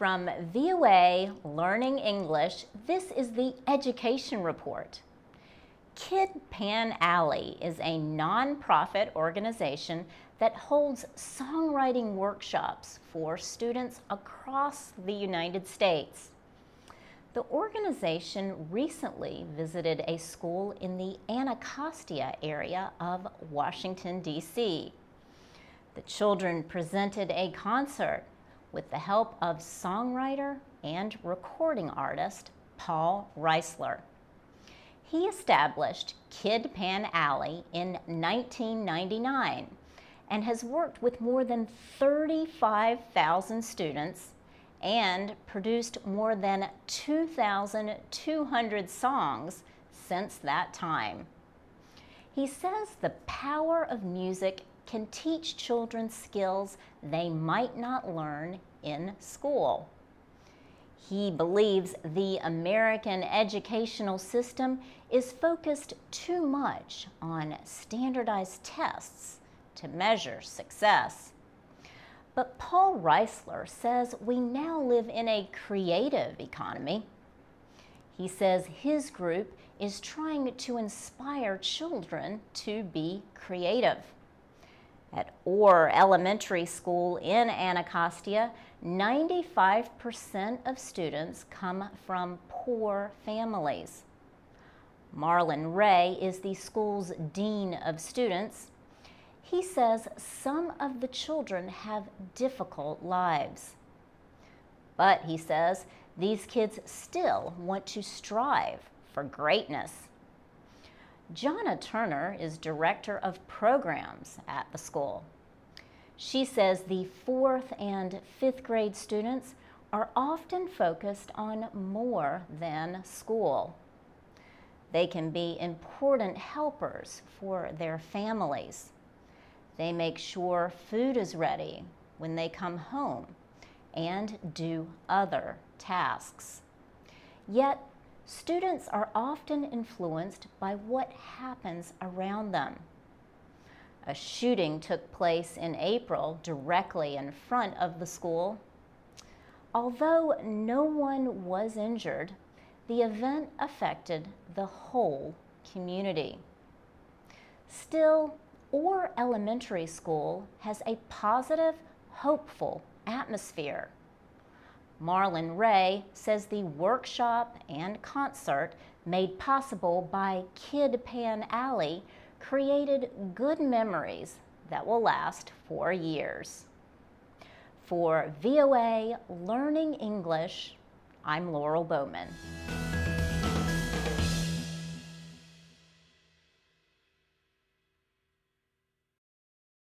From VOA Learning English, this is the Education Report. Kid Pan Alley is a nonprofit organization that holds songwriting workshops for students across the United States. The organization recently visited a school in the Anacostia area of Washington, D.C. The children presented a concert with the help of songwriter and recording artist Paul Reisler. He established Kid Pan Alley in 1999 and has worked with more than 35,000 students and produced more than 2,200 songs since that time. He says the power of music can teach children skills they might not learn in school. He believes the American educational system is focused too much on standardized tests to measure success. But Paul Reisler says we now live in a creative economy. He says his group is trying to inspire children to be creative. At Orr Elementary School in Anacostia, 95% of students come from poor families. Marlon Ray is the school's dean of students. He says some of the children have difficult lives. But he says these kids still want to strive for greatness. Jonna Turner is director of programs at the school. She says the 4th and 5th grade students are often focused on more than school. They can be important helpers for their families. They make sure food is ready when they come home and do other tasks. Yet, students are often influenced by what happens around them. A shooting took place in April directly in front of the school. Although no one was injured, the event affected the whole community. Still, Orr Elementary School has a positive, hopeful atmosphere. Marlon Ray says the workshop and concert made possible by Kid Pan Alley created good memories that will last for years. For VOA Learning English, I'm Laurel Bowman.